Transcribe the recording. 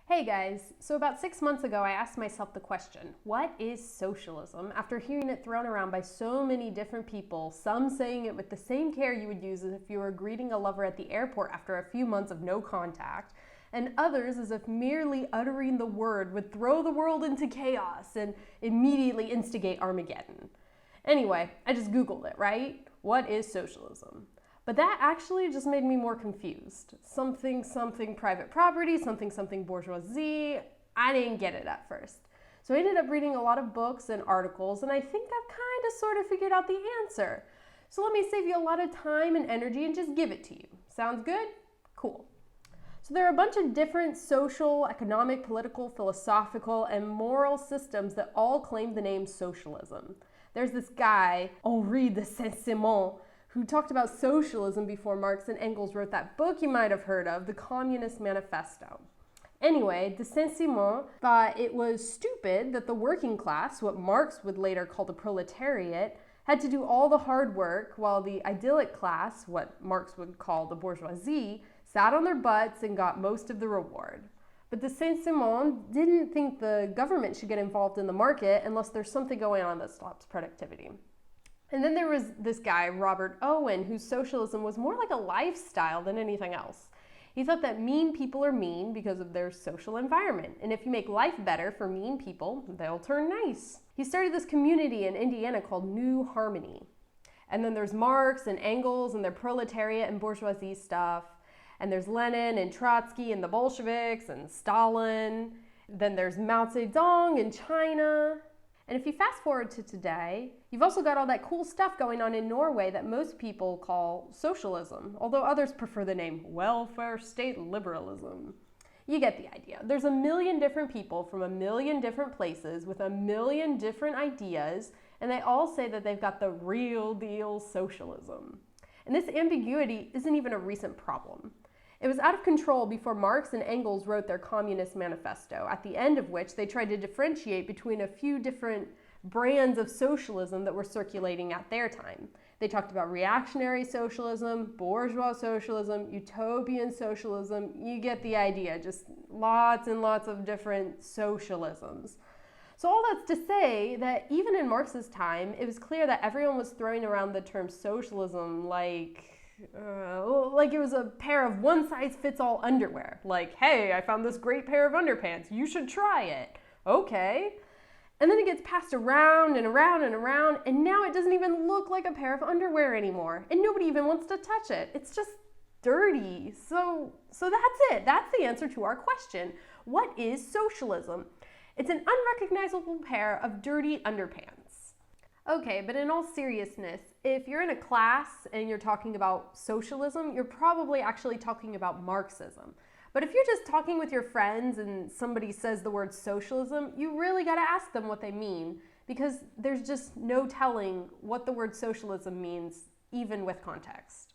Hey guys, so about 6 months ago I asked myself the question, what is socialism? After hearing it thrown around by so many different people, some saying it with the same care you would use as if you were greeting a lover at the airport after a few months of no contact, and others as if merely uttering the word would throw the world into chaos and immediately instigate Armageddon. Anyway, I just Googled it, right? What is socialism? But that actually just made me more confused. Something private property, something bourgeoisie. I didn't get it at first. So I ended up reading a lot of books and articles, and I think I've kind of sort of figured out the answer. So let me save you a lot of time and energy and just give it to you. Sounds good? Cool. So there are a bunch of different social, economic, political, philosophical, and moral systems that all claim the name socialism. There's this guy, Henri de Saint-Simon, who talked about socialism before Marx and Engels wrote that book you might have heard of, the Communist Manifesto. Anyway, de Saint-Simon thought it was stupid that the working class, what Marx would later call the proletariat, had to do all the hard work while the idyllic class, what Marx would call the bourgeoisie, sat on their butts and got most of the reward. But de Saint-Simon didn't think the government should get involved in the market unless there's something going on that stops productivity. And then there was this guy, Robert Owen, whose socialism was more like a lifestyle than anything else. He thought that mean people are mean because of their social environment. And if you make life better for mean people, they'll turn nice. He started this community in Indiana called New Harmony. And then there's Marx and Engels and their proletariat and bourgeoisie stuff. And there's Lenin and Trotsky and the Bolsheviks and Stalin. Then there's Mao Zedong in China. And if you fast forward to today, you've also got all that cool stuff going on in Norway that most people call socialism, although others prefer the name welfare state liberalism. You get the idea. There's a million different people from a million different places with a million different ideas, and they all say that they've got the real deal socialism. And this ambiguity isn't even a recent problem. It was out of control before Marx and Engels wrote their Communist Manifesto, at the end of which they tried to differentiate between a few different brands of socialism that were circulating at their time. They talked about reactionary socialism, bourgeois socialism, utopian socialism. You get the idea, just lots and lots of different socialisms. So all that's to say that even in Marx's time, it was clear that everyone was throwing around the term socialism like it was a pair of one-size-fits-all underwear. Like, hey, I found this great pair of underpants. You should try it. Okay. And then it gets passed around and around and around, and now it doesn't even look like a pair of underwear anymore. And nobody even wants to touch it. It's just dirty. So that's it. That's the answer to our question. What is socialism? It's an unrecognizable pair of dirty underpants. Okay, but in all seriousness, if you're in a class and you're talking about socialism, you're probably actually talking about Marxism. But if you're just talking with your friends and somebody says the word socialism, you really got to ask them what they mean, because there's just no telling what the word socialism means, even with context.